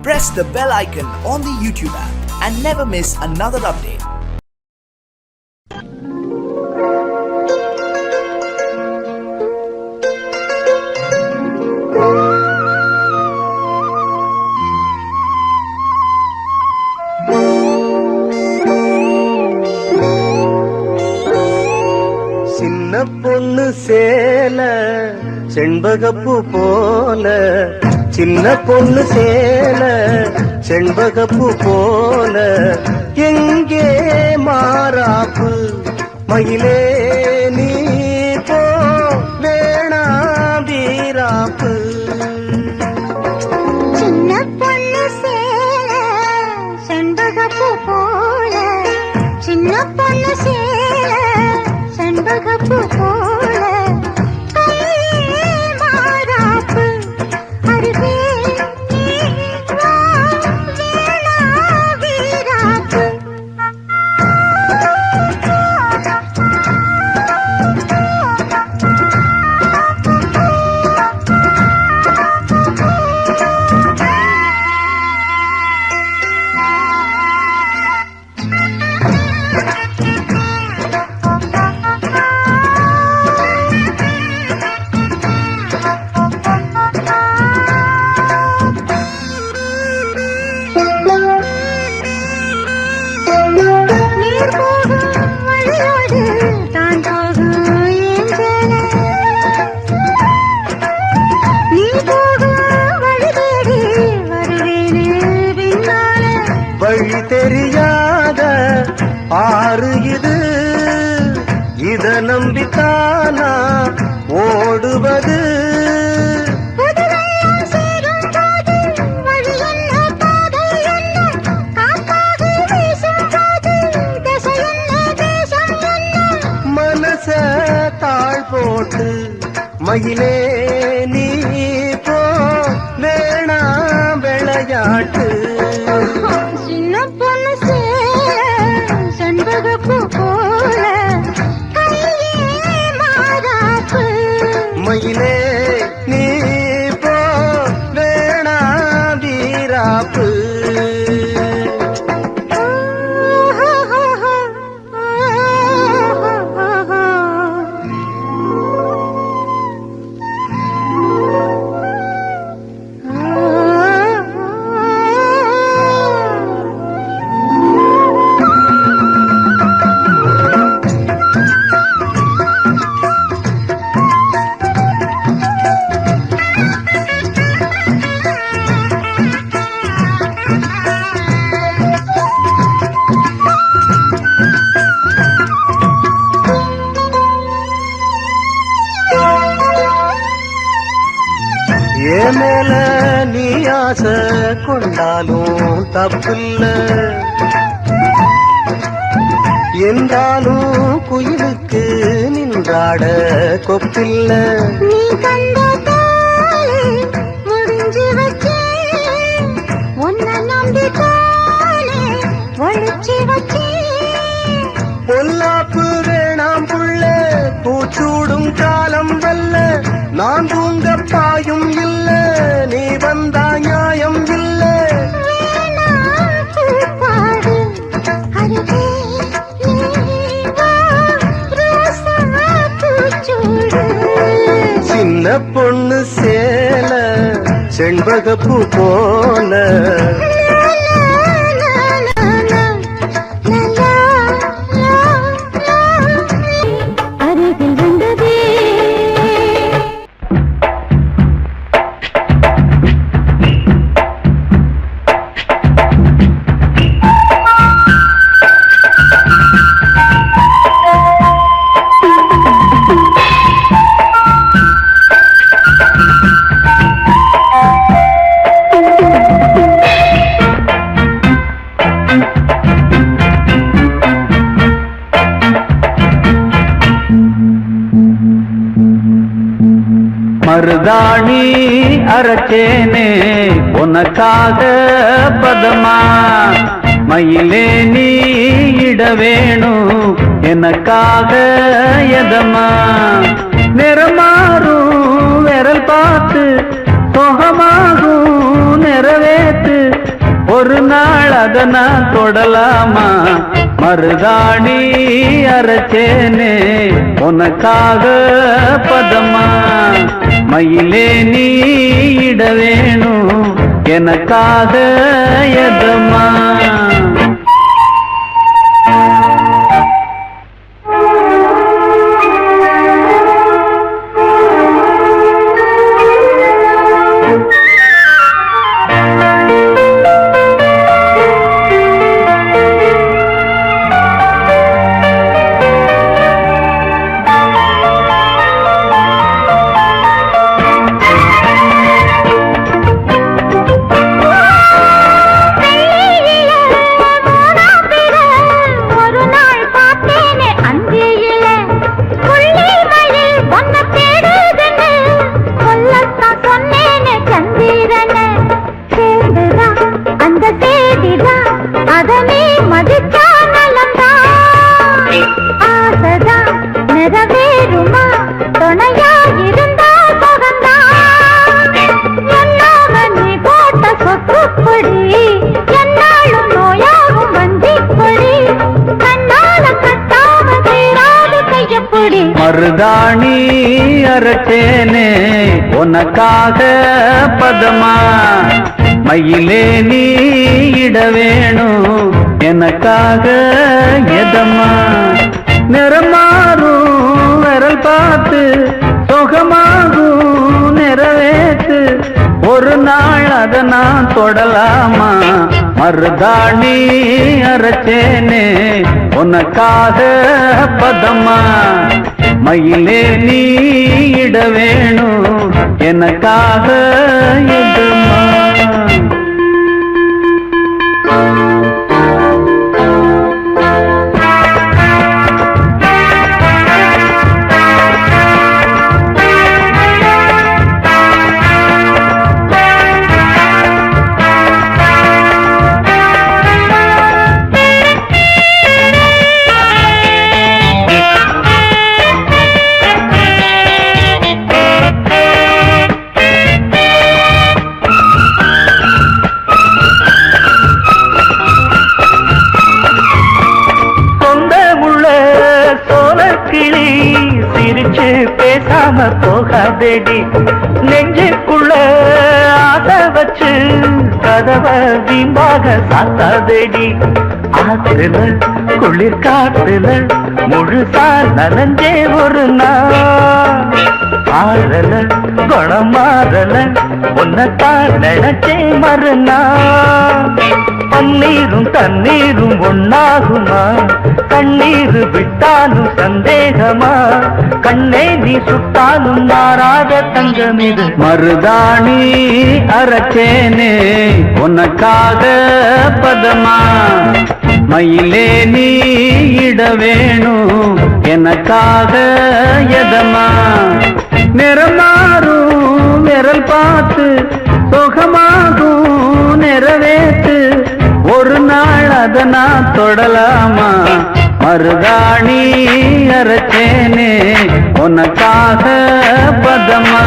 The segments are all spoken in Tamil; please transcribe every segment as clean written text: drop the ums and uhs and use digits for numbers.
press the bell icon on the YouTube app and never miss another update. சின்ன பொண்ணு சேல செண்பகப்பூ போல, சின்ன பொண்ணு சேல செண்பகப்பூ போல, எங்கே மாறாப்பு மயிலே நீ போ வேணா வீராப்பு. சின்ன பொண்ணு சேல செண்பகப்பூ போல, சின்ன பொண்ணு சேல செண்பகப்பூ போல, மாறாப்பு அருகே வா வேணா வீராப்பு. வழி தெரியாத ஆறு இது, இத நம்பித்தானா ஓடுவது. மனச தாழ் போட்டு மயிலே நீ போ வேணா விளையாட்டு. சின்ன பொண்ணு சேல செண்பகப்பூ போல, மாறாப்பு மயிலே நீ போ வேணா வீராப்பு. என் மேல நீ ஆசை கொண்டாலும் தப்பில்ல, என்றாலும் குயிலுக்கு நின்றாட கொப்பில்ல. நீ கண்ட தாளே முடிஞ்சு வச்சே, உன்னை நம்பி தானே ஒழிச்சு வச்சே. பொல்லாப்பு வேணாம் புள்ள, பூச்சூடும் காலம் வல்ல, நான் தூங்க பாயும் இல்ல, நீ வந்தா நியாயம் இல்ல. சின்ன பொண்ணு சேல செண்பகப்பூ போல, மருதாணி அரைச்சேனே உனக்காக பதமா, மயிலே நீ இட வேணும் எனக்காக எதமா. நிறமாறும் விரல் பார்த்து சொகமாகும் நிறைவேற்று ஒரு நாள் அத நான் தொடலாமா மருதாணி அரைச்சேனே உனக்காக பதமா மயிலே நீ இட வேணும் எனக்காக எதமா மருதாணி அரைச்சேனே உனக்காக பதமா மயிலே நீ இட வேணும் எனக்காக எதமா நிறமாறும் விரல் பார்த்து சுகமாகும் நிறைவேற்று ஒரு நாள் அத நான் தொடலாமா மருதாணி அரைச்சேனே உனக்காக பதமா மயிலே நீ இட வேணும் எனக்காக எதமா சிரிச்சு பேசாம போகாதேடி நெஞ்சுக்குள்ள ஆசை வச்சு கதவை வீம்பாக சாத்தாதேடி ஆத்துல குளிர் காத்துல முழுசா நனைஞ்சே ஒரு நாள் ஆறல குணமாறல உன்னத்தான் நினைச்சே மறுநாள் பன்னீரும் தண்ணீரும் ஒன்னாகுமா கண்ணீர் விட்டாலும் சந்தேகமா கண்ணே நீ சுட்டாலும் மாறாத தங்கம் இது மருதாணி அரைச்சேனே உனக்காக பதமா மயிலே நீ இட வேணும் எனக்காக எதமா நிறமாறும் விரல் பார்த்து சுகமாகும் நிறைவேற்று ஒரு நாள் அத நான் தொடலாமா மருதாணி அரைச்சேனே உனக்காக பதமா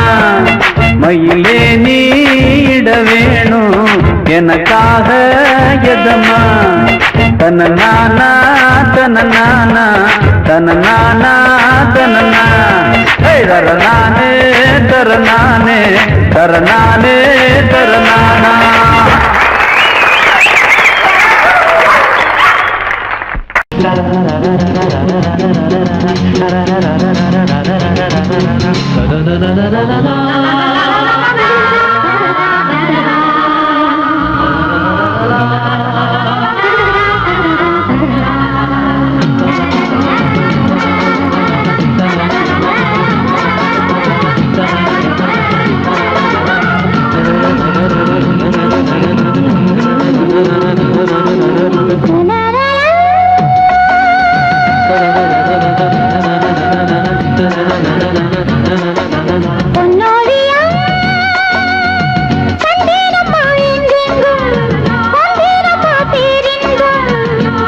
மயிலே நீ இட வேணும் எனக்காக எதமா தனநானா தனநானா தனநானா தனனா தரநானே தரநானே தரநானே தரநானா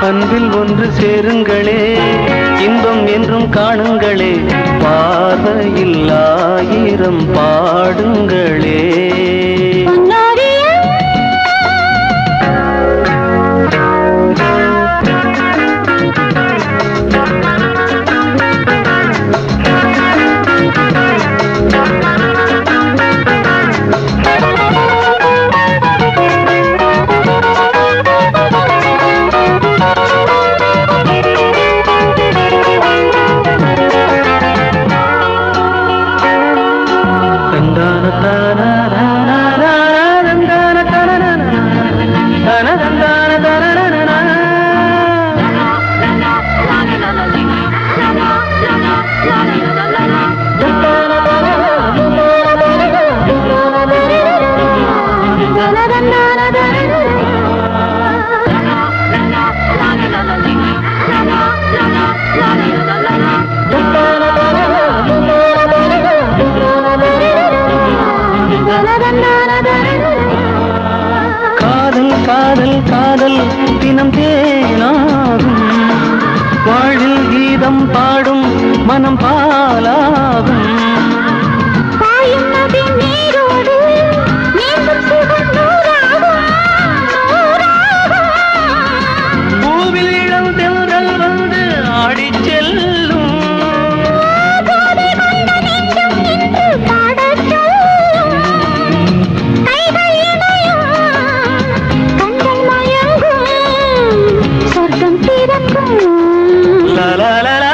அன்பில் ஒன்று சேருங்களே இன்பம் என்றும் காணுங்களே பார்வையில் ஆயிரம் பாடுங்களே காதல் காதல் காதல் தினம் தேனாகும் வாழ்வில் கீதம் பாடும் மனம் பாலாகும் பூவில் இளம் தென்றல் வந்து ஆடிச் செல்லும் la la la la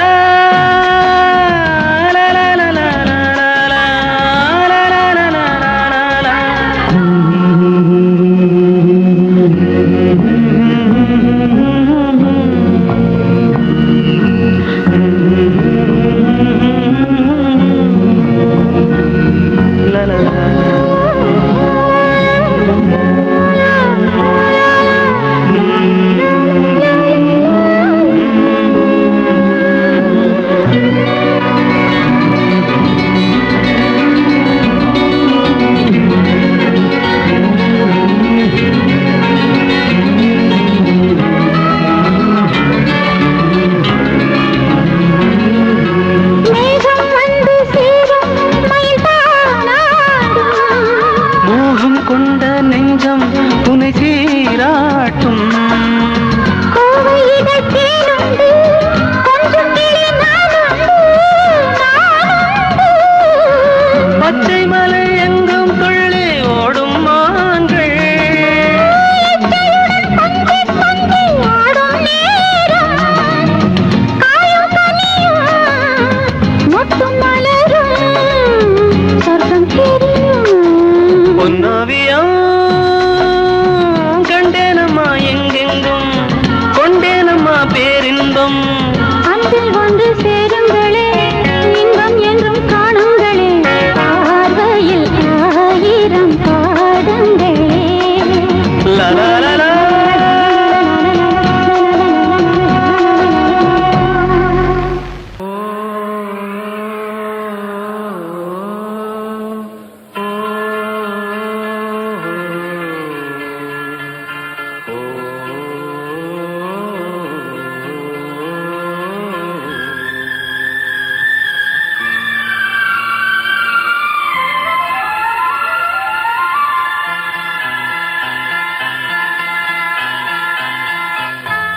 கொண்ட நெஞ்சம் துணை சீராட்டும் பச்சை மலை எங்கும் துள்ளி ஓடும் மான்கள் பொன்னாவியம் கண்டேனம்மா எங்கெங்கும் கொண்டேனம்மா பேரின்பம் அன்பில் ஒன்று சேருங்களே இன்பம் என்றும் காணுங்களே பார்வையில் ஆயிரம் பாடுங்களே லலலலா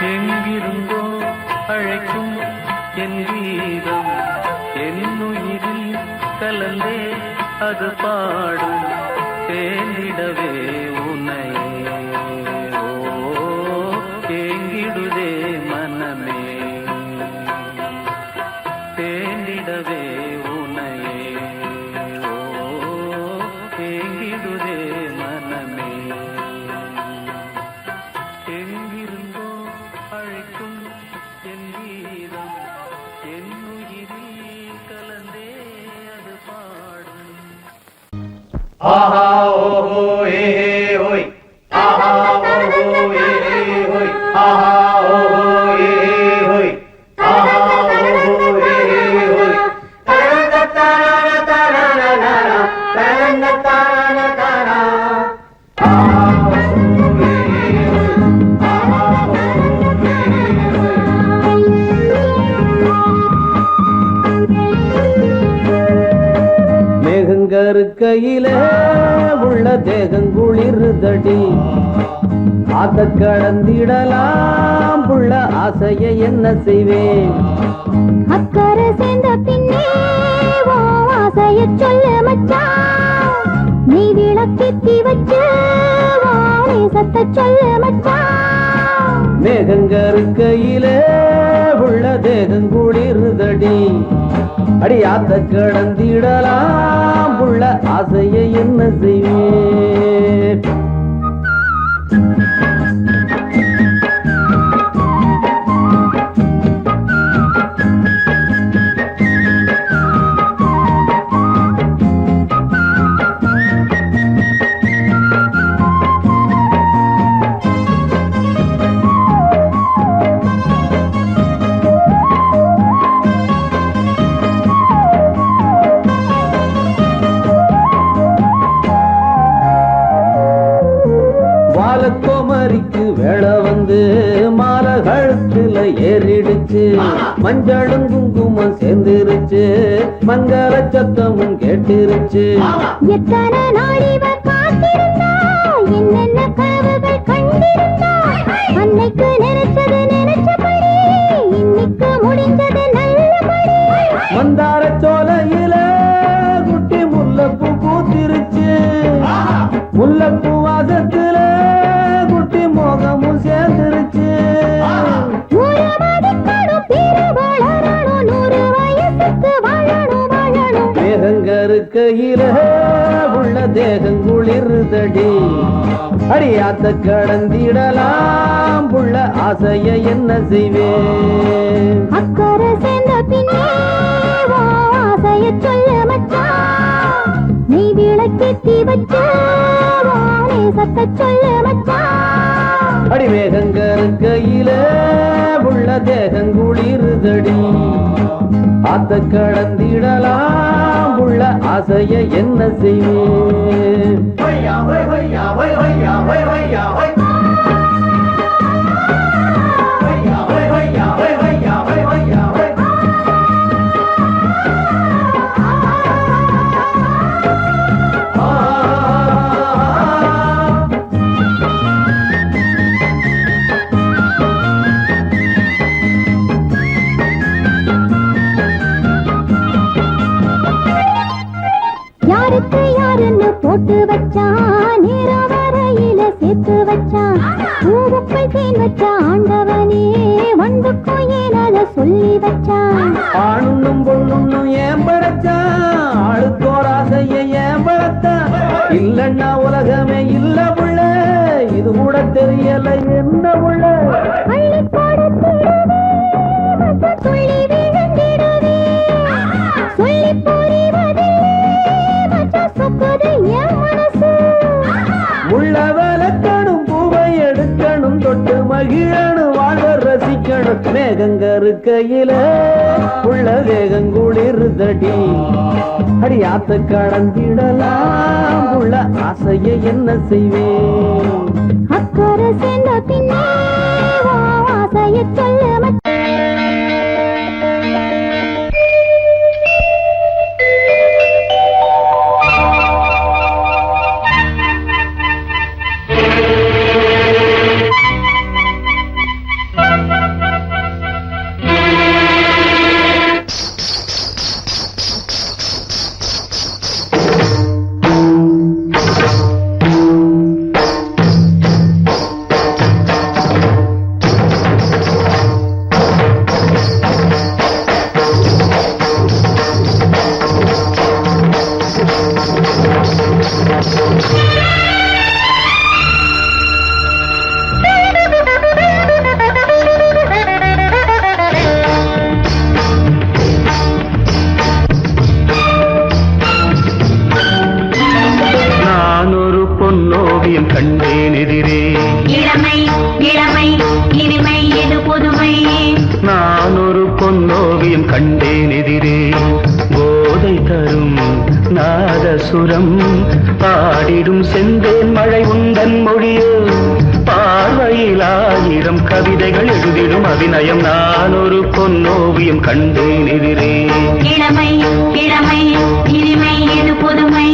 எங்கிருந்தோ அழைக்கும் என் கீதம் என்னுயிரில் கலந்தே அது பாடும் தேனிடவே உன்னை ஏங்கிடுதே மனமே தேனிடவே உன்னை ஏங்கிடுதே மனமே எங்கிருந்தோ அழைக்கும் என் கீதம் என்னுயிரில் கலந்தே அது பாடும் ஆஹா ஓஹோ ஏ ஹோய் ஆஹா ஓஹோ ஏ ஹோய் ஆஹா ஓஹோ ஏ ஹோய் ஆஹா ஓஹோ ஏ ஹோய் தரன தரன தரன தரன தரன ஆஹா ஓஹோ ஏ ஹோய் ஆஹா ஓஹோ ஏ ஹோய் மேகங்கருக்கையில உள்ள தேகங்குளிருதடி ஆத்த கடந்திடலாம் புள்ள ஆசைய என்ன செய்வேன் அக்கறை சேர்ந்த பின்னே ஓ ஆசைய சொல்லு மச்சான் நீ விளக்கேத்தி வச்சு ஓ நேசத்தை சொல்லு மச்சான் மேகங்கருக்கையில உள்ள தேகங்குளிருதடி அடியாத்த கடந்திடலாம் புள்ள ஆசைய என்ன செய்வேன் கோமரிக்கு வேலை வந்து மாலை கழுத்துல ஏறிடுச்சு மஞ்சளும் குங்குமம் சேர்ந்துருச்சு மங்கள சத்தமும் கேட்டுருச்சு எத்தனை நாள் இவர் காத்திருந்தா என்னென்ன கனவுகள் கண்டிருந்தா அன்னைக்கு நினைச்சது நினைச்சபடி இன்னைக்கு முடிஞ்சது நல்லபடி மந்தார சோலையில குட்டி முல்லைப்பூ பூத்திருச்சு முல்லைப்பூ வாசத்துல குட்டி மோகமும் சேர்ந்துருச்சு ஒரு மதிக்கணும் பிற வளரணும் 100 வயசுக்கு வாழணும் வாழணும் மேகங்கருக்கையில உள்ள தேகம் குளிர்தடி அடியாத்த கடந்திடலாம் புள்ள ஆசைய என்ன செய்வேன் அக்கறை சேர்ந்த பின்னே உன் ஆசைய சொல்ல மச்சான் நீ விளக்கேத்தி வச்சு உன் நேசத்தை சொல்ல மச்சான் அடி மேகங்கருக்கையில உள்ள தேகம் குளிர்தடி ஆத்த கடந்திடலாம் உள்ள ஆசைய என்ன செய்வேன் யாருக்கு யாருன்னு போட்டு வச்சான் நேர வரையில சேர்த்து வச்சான் பூவுக்குள் தேன் வச்ச ஆண்டவனே வண்டுக்கும் ஏன் அதை சொல்லி வச்சான் ஆணுன்னும் பொண்ணுன்னும் ஏன் படைச்சான் ஆளுக்கோர் ஆசைய ஏன் படைத்தான் இல்லன்னா உலகமே இல்ல புள்ள இது கூட தெரியல என்ன புள்ள அள்ளி கொடுத்திடவே மத்த துள்ளி விழுந்திடவே சொல்லி புரிவதில்லை மச்ச சொக்குது என் மனசு உள்ள வளர்க்கணும் பூவை எடுக்கணும் தொட்டு மகிழணும் வாழ்வ ரசிக்கணும் மேகங்கருக்கையில உள்ள வேகங்குளிர்தடி அடியாத்த கடந்திடலாம் உள்ள ஆசைய என்ன செய்வேன் அக்கறை சேர்ந்த பின்னே உன் ஆசைய சொல்ல மச்சான் கண்டேன் எதிரே இளமை இளமை இனிமை எது புதுமை நான் ஒரு பொன்னோவியம் கண்டேன் எதிரே போதை தரும் நாதசுரம் பாடிடும் செந்தேன் மழை உந்தன் மொழியோ பார்வையில் 1000 கவிதைகள் எழுதிடும் அபிநயம் நான் ஒரு பொன்னோவியம் கண்டேன் எதிரே இளமை இளமை இனிமை எது புதுமை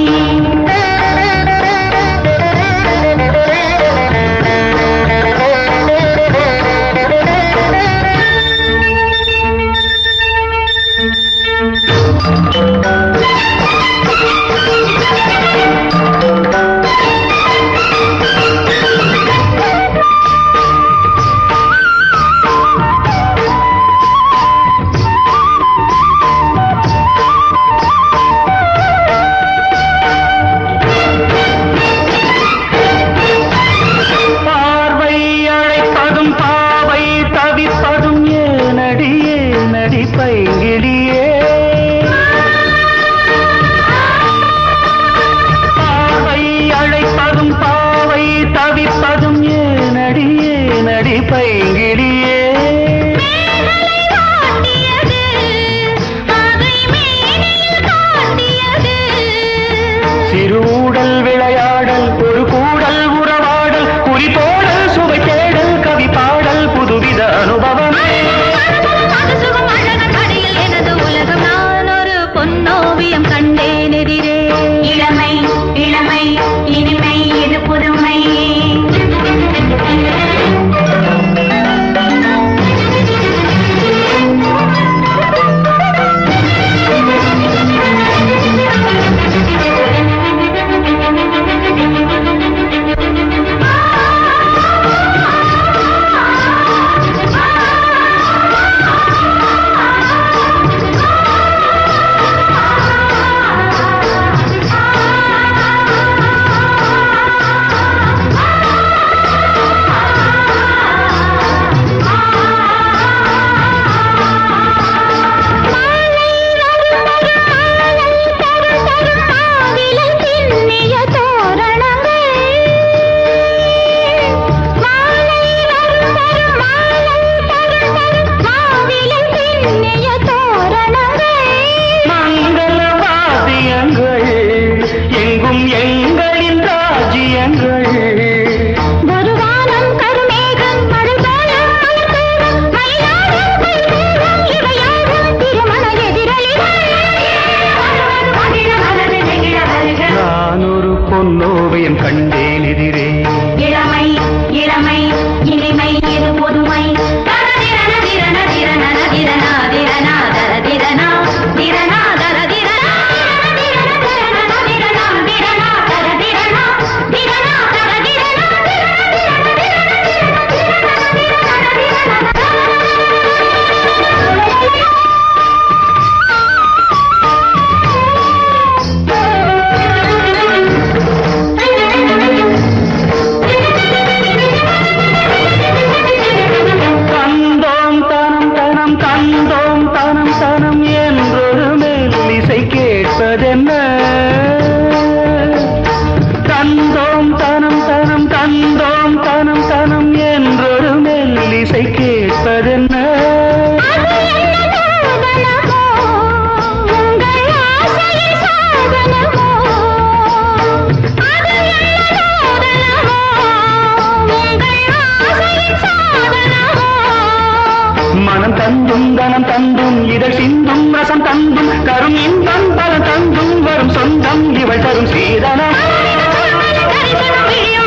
சந்தனம் தந்தும் இதழ் சிந்தும் ரசம் தந்தும் கரும் இன்பம் பல தந்தும் வரும் சொந்தம் இவள் தரும் சீதனம்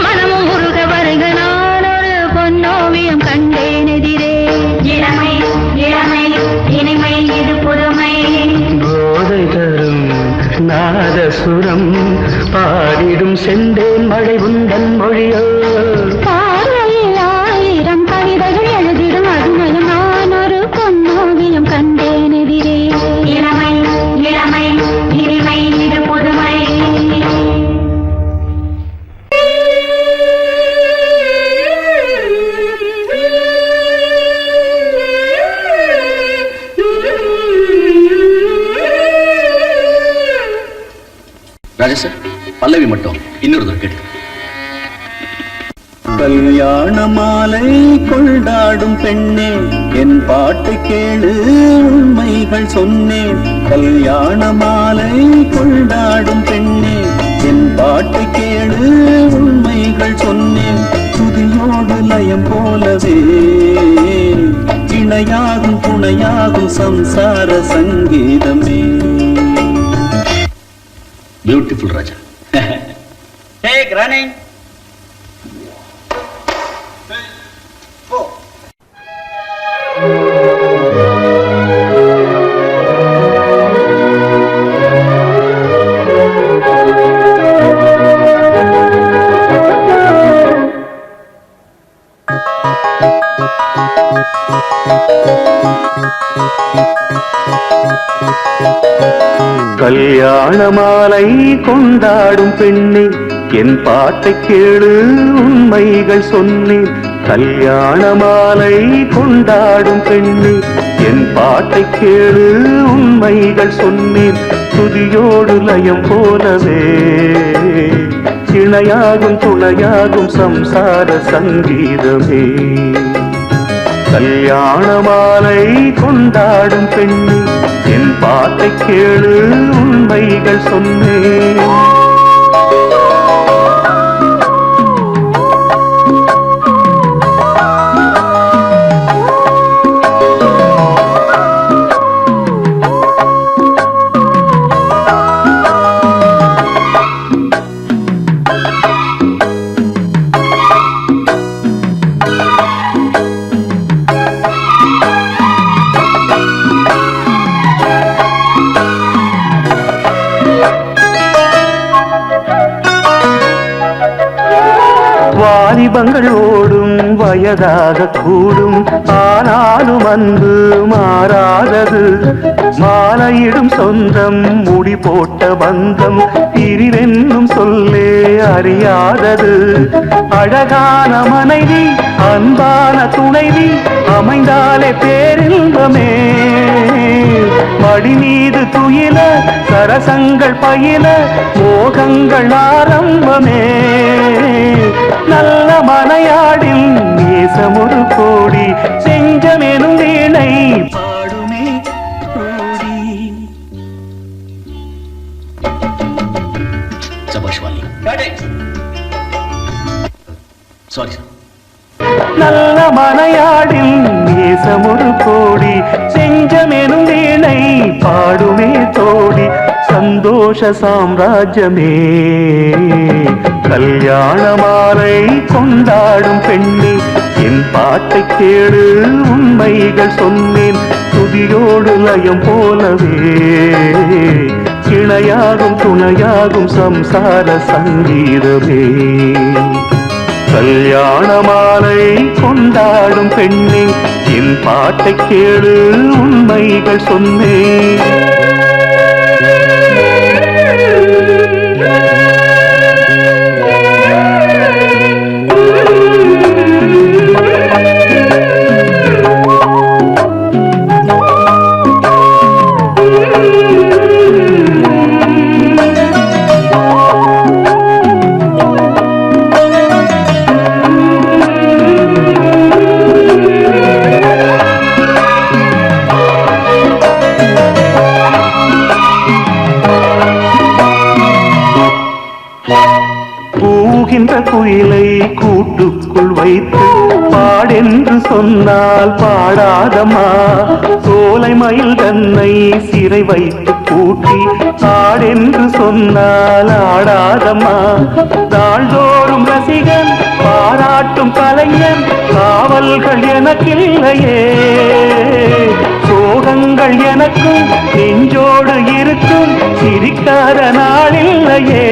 மனமும் முருக வருக நான் ஒரு பொன்னோவியம் கண்டேன் எதிரே இளமை இளமை இனிமை இது புதுமை போதை தரும் நாதசுரம் பாடிடும் செந்தேன் மழை உந்தன் மொழியோ பார்வையில் ஆயிரம் கவிதைகள் எழுதிடும் அபிநயம் நான் ஒரு பொன்னோவியம் கண்டேன் எதிரே இளமை இளமை இனிமை இது புதுமை ராஜா சார் பல்லவி மட்டும் இன்னொரு தடவை கேட்டு கல்யாண மாலை கொண்டாடும் பெண்ணே என் பாட்டை கேளு உண்மைகள் சொன்னேன் கல்யாண மாலை கொண்டாடும் பெண்ணே என் பாட்டை கேளு உண்மைகள் சொன்னேன் துதியோடு லயம் போலவே இணையாகும் துணையாகும் சம்சார சங்கீதமே. பியூட்டிஃபுல் ராஜா. Take running. கல்யாண மாலை கொண்டாடும் பெண்ணே என் பாட்டை கேளு உண்மைகள் சொன்னேன் கல்யாண மாலை கொண்டாடும் பெண்ணே என் பாட்டை கேளு உண்மைகள் சொன்னேன் துதியோடு லயம் போலவே இணையாகும் துணையாகும் சம்சார சங்கீதமே. கல்யாண மாலை கொண்டாடும் பெண்ணே என் பாட்டை கேளு உண்மைகள் சொன்னேன். வாலிபங்கள் ஓடும் வயதாக கூடும் ஆனாலும் அன்பு மாறாதது மாலையிடும் சொந்தம் முடி போட்ட பந்தம் பிரிவென்னும் சொல்லே அறியாதது அழகான மனைவி அன்பான துணைவி அமைந்தாலே பேரின்பமே மடி மீது துயில சரசங்கள் பயில மோகங்கள் ஆரம்பமே நல்ல மனையாடில் நேசமொரு கோடி செஞ்சமெனும் வீணை பாடுமே கோடி. சபாஷ் வாலி. Sorry sir. நல்ல மனையாடில் நேசமொரு கோடி செஞ்சமெனும் வீணை பாடுமே தோடி சந்தோஷ சாம்ராஜ்யமே. கல்யாண மாலை கொண்டாடும் பெண்ணே என் பாட்டை கேளு உண்மைகள் சொன்னேன் துதியோடு லயம் போலவே இணையாகும் துணையாகும் சம்சார சங்கீதமே. கல்யாண மாலை கொண்டாடும் பெண்ணே என் பாட்டை கேளு உண்மைகள் சொன்னேன். கூட்டுக்குள் வைத்து பாடென்று சொன்னால் பாடாதம்மா சோலை மயில் தன்னை சிறை வைத்து பூட்டி ஆடென்று சொன்னால் ஆடாதம்மா நாள்தோறும் ரசிகன் பாராட்டும் கலைஞன் காவல்கள் எனக்கில்லையே சோகங்கள் எனக்கும் நெஞ்சோடு இருக்கும் சிரிக்காத நாளில்லையே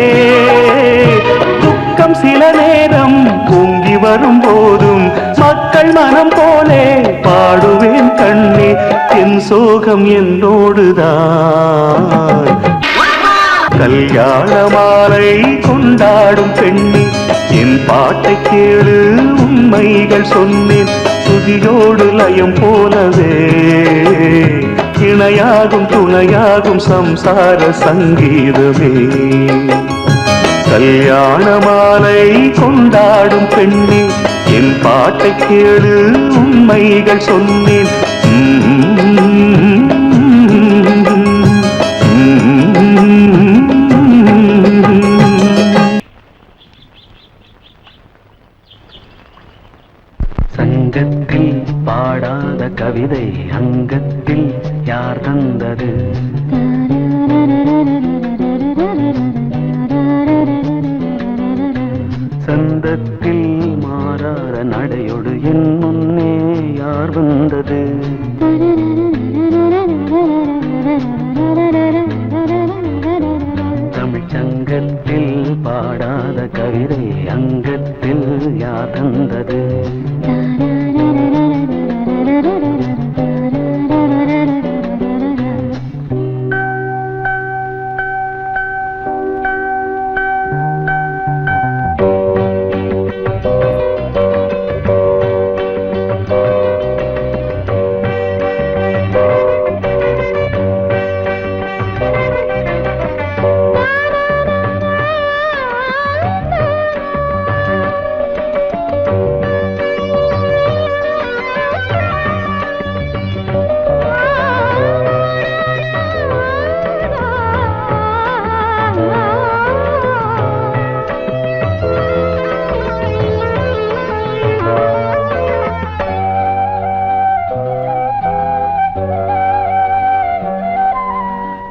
துக்கம் சில நேரம் பொங்கி வரும் போதும் மக்கள் மனம் போலே பாடுவேன் கண்ணே என் சோகம் என்னோடுதான் கல்யாண மாலை கொண்டாடும் பெண்ணே என் பாட்டை கேளு உண்மைகள் சொன்னேன் துதியோடு லயம் போலவே இணையாகும் துணையாகும் சம்சார சங்கீதமே கல்யாண மாலை கொண்டாடும் பெண்ணே என் பாட்டை கேளு உண்மைகள் சொன்னேன் சங்கத்தில் பாடாத கவிதை அங்கத்தில் யார் தந்தது சந்தத்தில் மாறாத நடையோடு என் முன்னே யார் வந்தது தமிழ் சங்கத்தில் பாடாத கவிதை அங்கத்தில் யார் தந்தது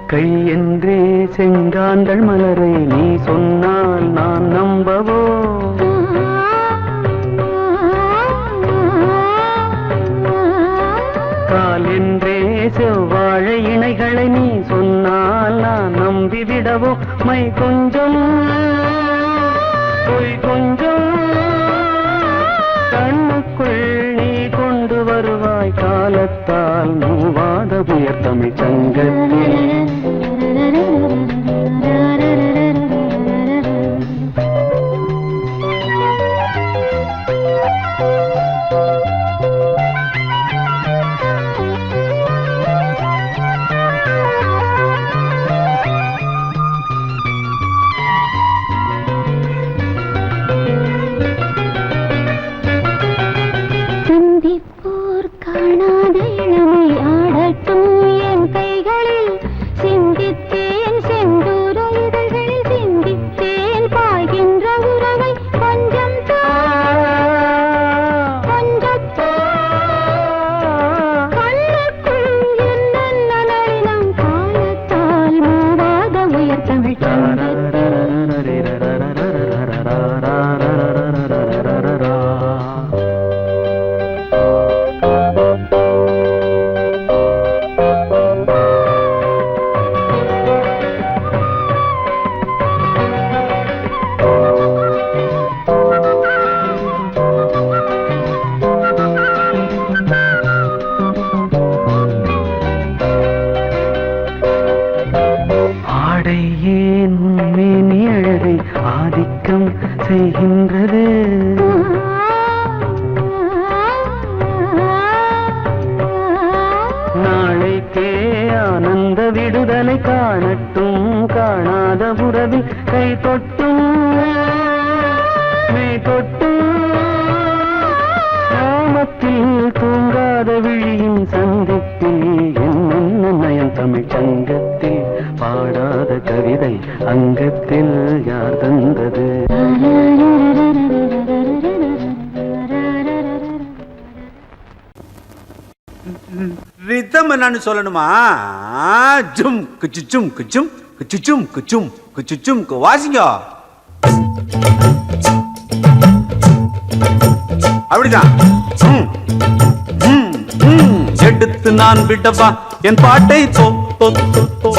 கை என்றே செங்காந்தள் மலரை நீ சொன்னால் நான் நம்பவோ கால் என்றே செவ்வாழை இணைகளை நீ சொன்னால் நான் நம்பிவிடவோ மை கொஞ்சம் பொய் கொஞ்சம் கண்ணுக்குள் நீ கொண்டு வருவாய் காலத்தால் மூவாத புயர் தமிழ் சங்கத்தில் சிந்திப்போர் காணாத இளமை ஆடட்டும் என் கைகளில் சிந்தித்தேன் செந்தூர இதழ்களில் சிந்தித்தேன் பாய்கின்ற உறவை கொஞ்சம் கொஞ்சம் கண்ணுக்குள் என்ன நளினம் காலத்தால் மூவாத உயர் தமிழ் ஆடை ஏன் மேனி அழகை ஆதிக்கம் செய்கின்றது நாளைக்கே ஆனந்த விடுதலை காணட்டும் காணாத உறவில் கை தொட்டும் மெய் தொட்டும் கிராமத்தில் தூங்காத விழியின் சந்திப்பில் என்ன நயம் தமிழ் சங்கத்தில் பாடாத கவிதை அங்கத்தில் யார் தந்தது ரிதம் என்னன்னு சொல்லணுமா? ஜும் குச்சுச்சும் குச்சும் குச்சுச்சும் குச்சும் குச்சுச்சும் வாசிங்க. அப்படிதான். எடுத்து நான் விடவா என் பாட்டை தோ தோ தோ தோ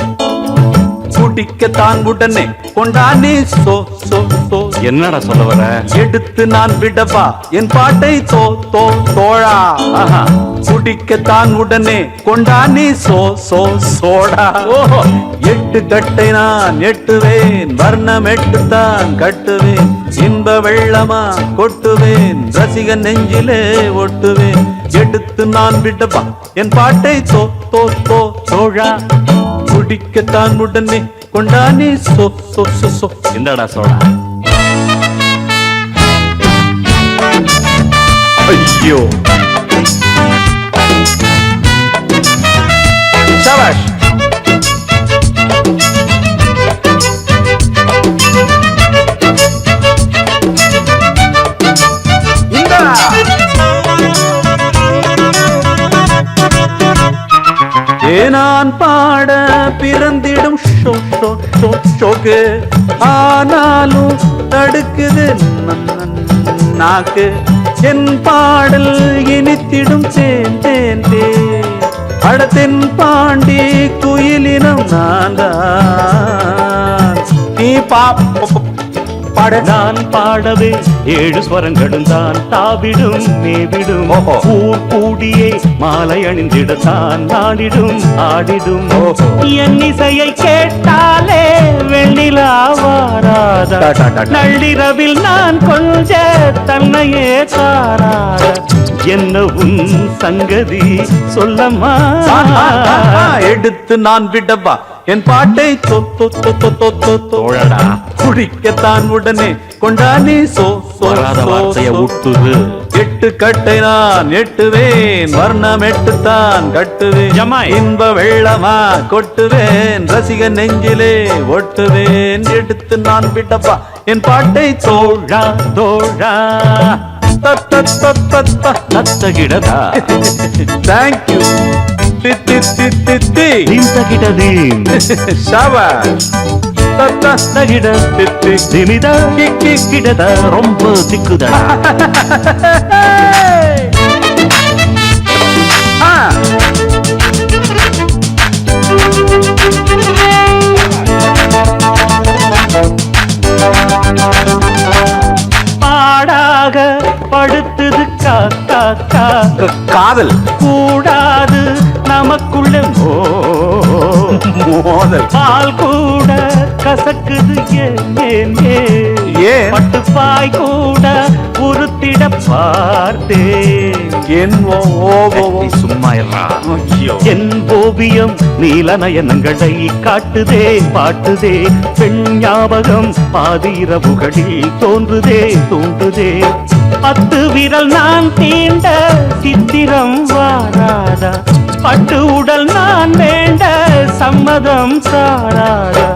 குடிக்கத்தான் உடனே கொண்டானே சோ சோ சோ. என்னடா சொல்ல வர? எடுத்து நான் விடவா என் பாட்டை தோ தோ தோழா. குடிக்கத்தான் உடனே கொண்டானே சோ சோ சோடா. எட்டு கட்டை நான் எட்டுவேன், வர்ணம் எட்டுத்தான் கட்டுவேன், இன்ப வெள்ளமா கொட்டுவேன், ரசிகன் நெஞ்சிலே ஒட்டுவேன். எடுத்து நான் விடவா என் பாட்டை தோ தோ தோ தோழா. குடிக்கத்தான் உடனே கொண்டானே சோ சோ சோ சோ. என்னடா சோடா? ஐயோ ஷாபாஷ். இந்தா நான் பாட பிறந்திடும் ஷோ ஷோ ஷோ ஷோக்கு, ஆனாலும் தடுக்குது நாக்கு. என் பாடல் இனித்திடும் தேன் தேன் தேன். அடத்தென் பாண்டி குயிலினம் நான் தான். நீ பாட நான் பாடவே 7 ஸ்வரங்களும் தான் தாவிடும் மேவிடும். ஊர் கூடியே மாலை அணிந்திடத்தான் நாடிடும் ஆடிடும். என் இசையை கேட்டாலே வெண்ணிலா வாராதா? நள்ளிரவில் நான் கொஞ்ச தன்னையே தாராத. என்ன உன் சங்கதி சொல்லம்மா? எடுத்து நான் விடவா என் பாட்டை தோ தோ தோ தோ தோ தோ தோழடா. குடிக்கத்தான் உடனே கொண்டானே சோ சோ வார்த்தைய விட்டுது. எட்டு கட்டை நான் எட்டுவேன், வர்ணம் எட்டுத்தான் கட்டுவேன், இன்ப வெள்ளமா கொட்டுவேன், ரசிக நெஞ்சிலே ஒட்டுவேன். எடுத்து நான் விடவா என் பாட்டை தோழா தோழா. தத்தகிடதா. தேங்க்யூ. கிடதி கிடத ரொம்ப திக்குதா. பாடாக படுத்தது காக்கா காதல் கூடாது நமக்குள்ள மோதல். பால் கூட கசக்குது ஏன் பட்டுப்பாய் கூட உருத்திட பார்த்தேன். என் சும்மா என் ஓவியம் நீல நயனங்களை காட்டுதே பாட்டுதே. பெண் ஞாபகம் பாதிரவுகளில் தோன்றுதே தோன்றுதே. 10 விரல் நான் தீண்ட சித்திரம் வாராதா? பட்டு உடல் நான் வேண்ட சம்மதம் சாராதா?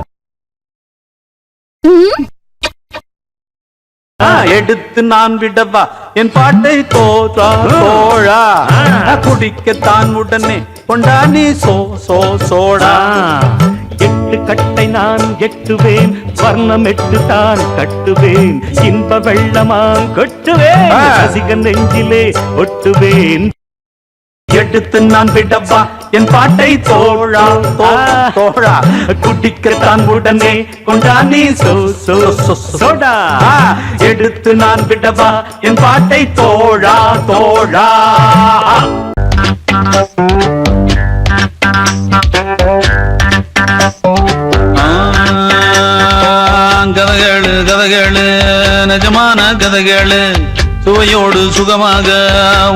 எடுத்து நான் விடவா என் பாட்டை தோழா தோழா. குடிக்கத்தான் உடனே கொண்டானே சோ சோ சோடா. 8 கட்டை நான் எட்டுவேன், வர்ணம் எட்டுத்தான் கட்டுவேன், இன்ப வெள்ளமா கொட்டுவேன், ரசிகன் நெஞ்சிலே ஒட்டுவேன். எடுத்து நான் விடவா என் பாட்டை தோழா தோழா. குடிக்கத்தான் உடனே கொண்டானே சோ சோ சோடா. எடுத்து நான் விடவா என் பாட்டை தோழா தோழா. கதகளு கதகளு நிஜமான கதகளு, சுவையோடு சுகமாக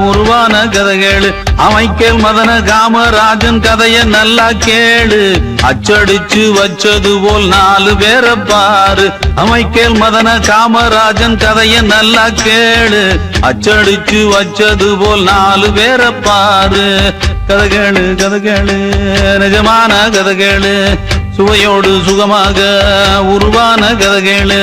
உருவான கதைகள். அமைக்கேல் மதன காமராஜன் கதைய நல்லா கேளு, அச்சடிச்சு வச்சது போல் 4 பேரை பாரு. அமைக்கேல் மதன காமராஜன் கதைய நல்லா கேளு, அச்சடிச்சு வச்சது போல் 4 பேரை பாரு. கதைகளு கதைகளு நிஜமான கதைகளு, சுவையோடு சுகமாக உருவான கதைகளு.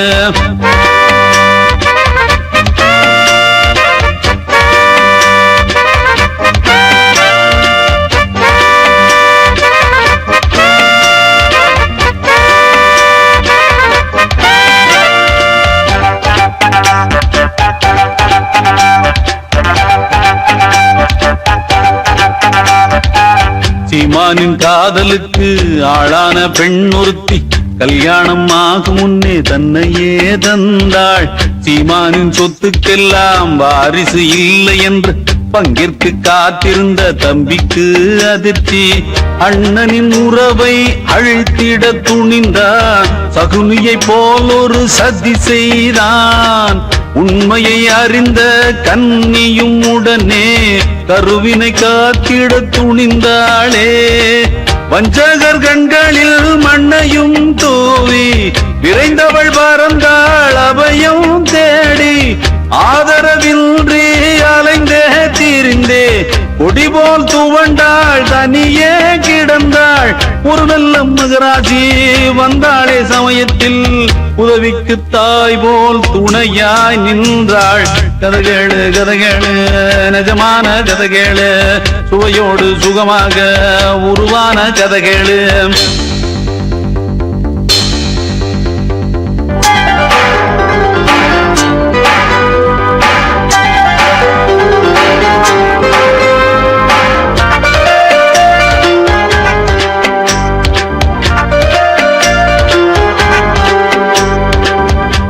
சீமானின் காதலுக்கு ஆளான பெண் ஒருத்தி கல்யாணம் ஆகும் முன்னே தன்னையே தந்தாள். சீமானின் சொத்துக்கெல்லாம் வாரிசு இல்லை என்று பங்கிற்கு காத்திருந்த தம்பிக்கு அதிர்ச்சி. அண்ணனின் உறவை அழித்திட துணிந்தான். சகுனியை போல் ஒரு சதி செய்தான். உண்மையை அறிந்த கன்னியும் உடனே கருவினை காத்திட துணிந்தாளே. வஞ்சகர் கண்களில் மண்ணையும் தூவி விரைந்தவள் பறந்தாள் அபயம் தேடி. ஆதரவின்றி அலைந்தே திரிந்தே கொடிபோல் துவண்டாள் தனியே கிடந்தாள். ஒரு நல்ல மகராஜி வந்தாளே சமயத்தில் உதவிக்கு தாய் போல் துணையாய் நின்றாள். கதைகேளு கதைகேளு நிஜமான கதைகேளு, சுவையோடு சுகமாக உருவான கதைகேளு.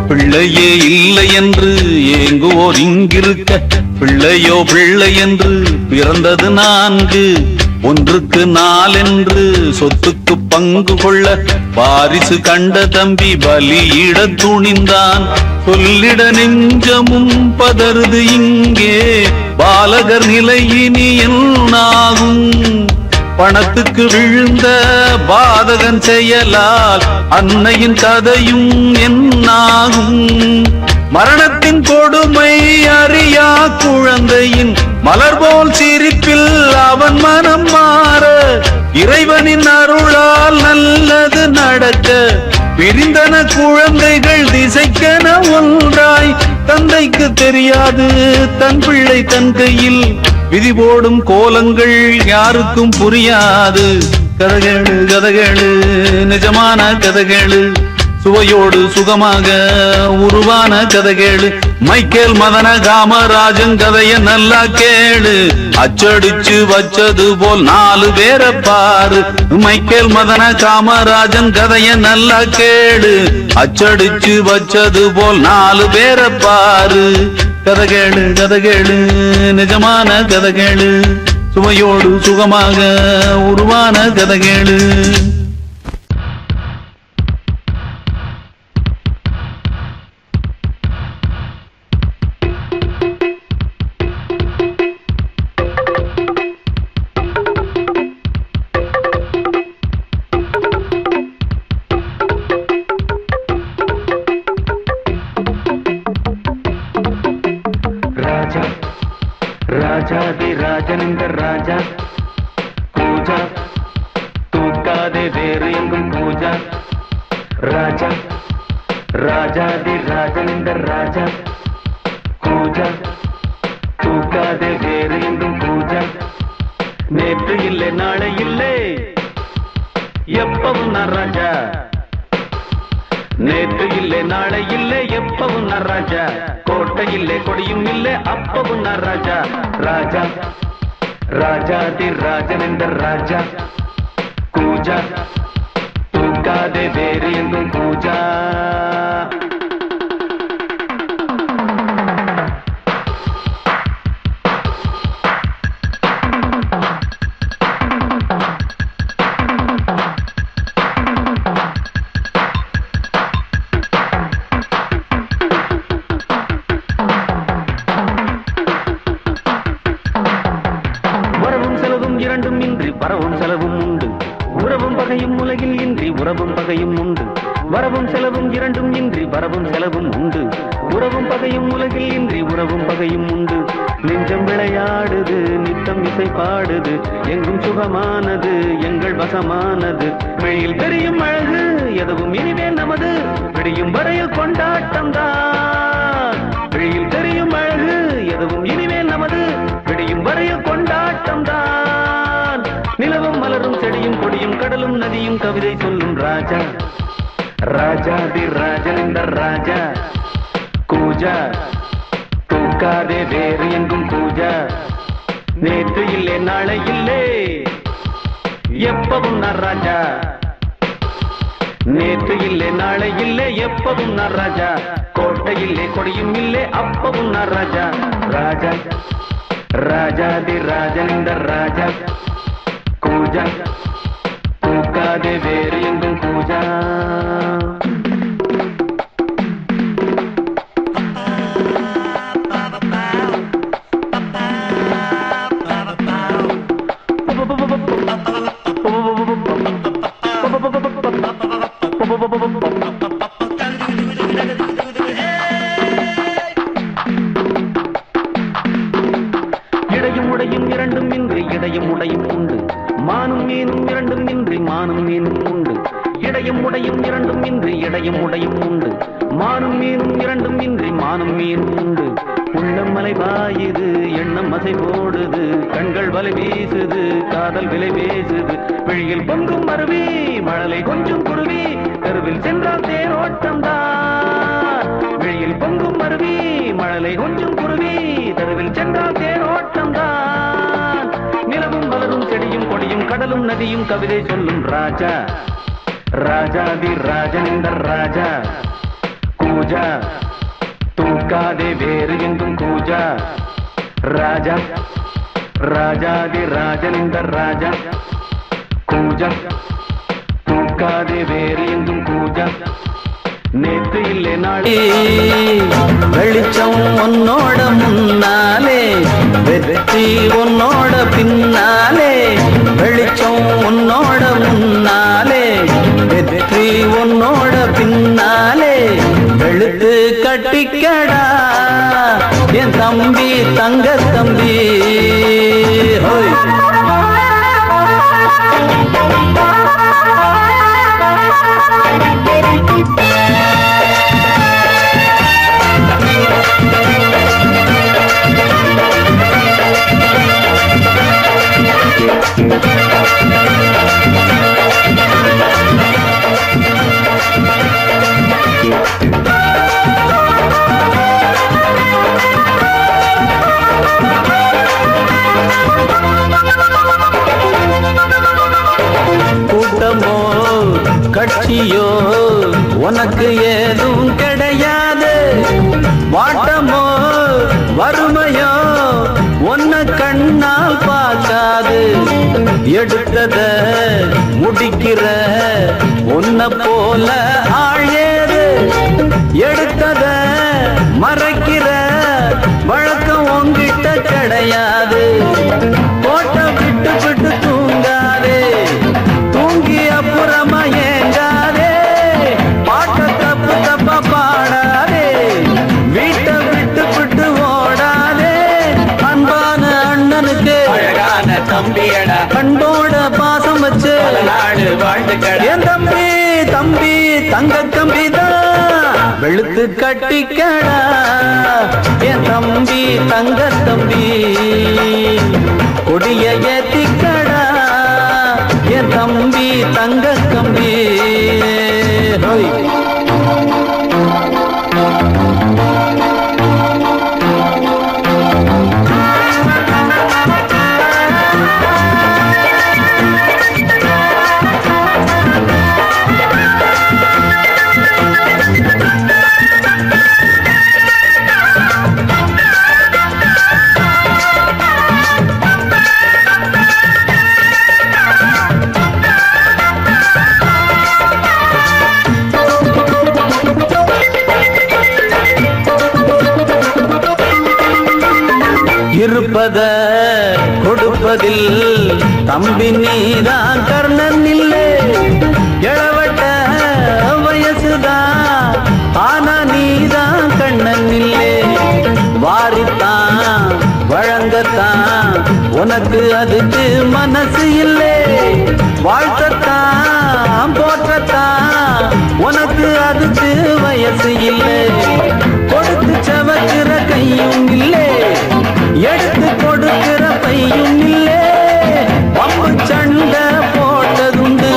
பிள்ளையே இல்லை என்று ஏங்குவோர் இங்கிருக்க, பிள்ளையோ பிள்ளை என்று பிறந்தது 4. 1க்கு 4 என்று சொத்துக்கு பங்கு கொள்ள வாரிசு கண்ட தம்பி பலியிட துணிந்தான். சொல்லிட நெஞ்சமும் பதறுது இங்கே, பாலகர் நிலை இனி என்னாகும்? பணத்துக்கு விழுந்த பாதகன் செயலால் அன்னையின் கதையும் என்னாகும்? மரணத்தின் கொடுமை அறியா குழந்தையின் மலர் போல் சிரிப்பில் அவன் மனம் மாற, இறைவனின் அருளால் நல்லது நடக்க பிரிந்தன குழந்தைகள் திசைக்கென ஒன்றாய். தந்தைக்கு தெரியாது தன் பிள்ளை தன் கையில், விதி போடும் கோலங்கள் யாருக்கும் புரியாது. கதைகேளு கதைகேளு நிஜமான கதைகேளு, சுவையோடு சுகமாக உருவான கதைகேளு. மைக்கேல் மதன காமராஜன் கதைய நல்லா கேளு. அச்சடிச்சு வச்சது போல் 4 பேரை பாரு. மைக்கேல் மதன காமராஜன் கதைய நல்லா கேளு. அச்சடிச்சு வச்சது போல் 4 பேரை பாரு. கதைகேளு கதைகேளு நிஜமான கதைகேளு, சுவையோடு சுகமாக உருவான கதைகேளு. ராஜாதி ராஜனிந்த ராஜா பூஜா தூக்காதே வேறு எங்கும் பூஜா. ராஜா ராஜாதி ராஜனிந்த ராஜா பூஜா தூக்காதே வேறு எங்கும் பூஜா. நேற்று இல்லை நாளை இல்லை எப்பவும் நான் ராஜா. நேற்று இல்லை நாளை இல்லை எப்பவும் நான் ராஜா. கோட்டை இல்லை கொடியும் இல்லை அப்பவும் நான் ராஜா. ராஜா ராஜாதி ராஜனிந்த ராஜா பூஜா தூக்காதே வேறு எங்கும் பூஜா. வரவும் செலவும் உண்டு, உறவும் பகையும் உலகில் இன்றி உறவும் பகையும் உண்டு. வரவும் செலவும் இரண்டும் இன்றி வரவும் செலவும் உண்டு, உறவும் பகையும் உலகில் இன்றி உறவும் பகையும் உண்டு. நெஞ்சம் விளையாடுது நித்தம் இசை பாடுது, எங்கும் சுகமானது எங்கள் வசமானது. வெளியில் தெரியும் அழகு எதுவும் இனிமே நமது, விடியும் வரையில் கொண்டாட்டம் தான். வெளியில் தெரியும் அழகு எதுவும் இனிமே நமது, விடியும் வரையில் கொண்டாட்டம் தான். நிலவும் மலரும் செடியும் கொடியும் கடலும் நதியும் கவிதை சொல்லும் ராஜா. ராஜாதி ராஜனிந்த ராஜா கூஜா தூக்காதே வேறு எங்கும் பூஜா. நேற்று இல்லை நாளை இல்லை எப்பவும் நான் ராஜா. நேற்று இல்லை நாளை இல்லை எப்பவும் நான் ராஜா. கோட்டை இல்லை கொடியும் இல்லை அப்பவும் நான் ராஜா. ராஜா ராஜாதி ராஜன் இந்த ராஜா. கூஜா தூக்காதே வேறு எங்கும் கூஜா. இடையும் உடையும் இரண்டும் இன்றி இடையும் உடையும் உண்டு. மானும் மீனும் இரண்டும் இன்றி மானும் மீனும் உண்டு. இடையும் உடையும் இரண்டும் இன்றி இடையும் உடையும் உண்டு. மானும் மீனும் இரண்டும் இன்றி மானும் மீனும் உண்டு. உள்ளம் மலை பாயுது எண்ணம் அசை போடுது. கண்கள் வலை வீசுது காதல் விலை பேசுது. விழியில் பொங்கும் மருவி மழலை கொஞ்சம் குருவி. தெருவில் சென்றால் தேரோட்டம் தான். விழியில் பொங்கும் மருவி மழலை கொஞ்சம் குருவி. தெருவில் சென்றால் தேரோட்டம் தான். நிலவும் மலரும் செடியும் கொடியும் கடலும் நதியும் கவிதை சொல்லும் ராஜா. ராஜாதி ராஜன் இந்த ராஜா. கூஜா தூக்காதே வேறு எங்கும் கூஜா. ராஜா ராஜாதி ராஜன் இந்த ராஜா. கூஜா தூக்காதே வேறு எங்கும் கூஜா. நேற்று இல்லை நாளே வெளிச்சம் உன்னோட முன்னாலே வெற்றி உன்னோட பின்னாலே. வெளிச்சம் உன்னோட முன்னாலே வெற்றி உன்னோட பின்னாலே. வெளுத்து கட்டிக்கடா என் தம்பி தங்க தம்பி. ஹோய் கூட்டமோ கட்சியோ உனக்கு ஏதும் கிடையாது. வாட்டமோ வறுமையோ உன்னை கண்ணால் பார்க்காது. எடுத்தத முடிக்கிற உன்னை போல ஆள் ஏது. எடுத்தத மறைக்கிற வழக்கம் உங்கிட்ட கிடையாது. கோட்டை விட்டு விட்டு தூங்காதே. தூங்கி அப்புறமா ஏங்காதே. பாட்ட தப்பு தப்பா பாடாதே. வீட்டை விட்டு விட்டு ஓடாதே. அன்பான அண்ணனுக்கு அழகான தம்பியடா. அன்போட பாசம் வச்சு நாடு வாழ்ந்துக்கடா. என் தம்பி தம்பி தங்க தம்பிதான். வெளுத்து கட்டிக்கடா என் தம்பி தங்க தம்பி. கொடிய ஏத்திக்கடா என் தம்பி தங்க தம்பி. ஹோய் இருப்பத கொடுப்பதில் தம்பி நீதான் கர்ணன் இல்லை. இளவட்ட வயசுதான் ஆனா நீதான் கண்ணன் இல்லை. வாரித்தான் வழங்கத்தான் உனக்கு அதுக்கு மனசு இல்லை. வாழ்த்தத்தான் போற்றத்தான் உனக்கு அதுக்கு வயசு இல்லை. கொடுத்து சவக்கிற கையும் இல்லை. எடுத்து கொடுக்கிற பையும் இல்லை. பம்பு சண்டை போட்டதுண்டு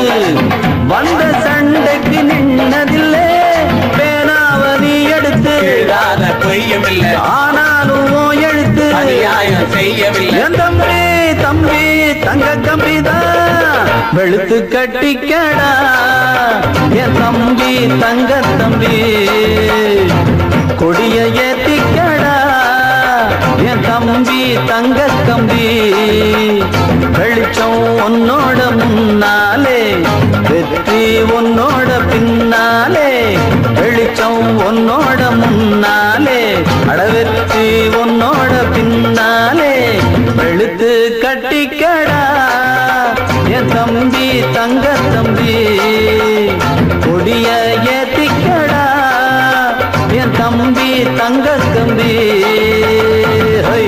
வந்த சண்டைக்கு நின்னதில்லை. பேனாவதி எடுத்து பொய்யும் இல்லை. ஆனாலும் எழுத்து செய்யவில்லை. என் தம்பி தம்பி தங்க தம்பிதான். வெளுத்து கட்டிக்கடா என் தம்பி தங்க தம்பி கொடிய ஏத்திக்கடா என் தம்பி தங்க கம்பி வெளிச்சம் உன்னோட முன்னாலே வெற்றி உன்னோட பின்னாலே வெளிச்சம் உன்னோட முன்னாலே அடவெற்றி உன்னோட பின்னாலே வெளுத்து கட்டிக்கடா என் தம்பி தங்க தம்பி கொடிய ஏத்திக்கடா என் தம்பி தங்க தம்பி ஹை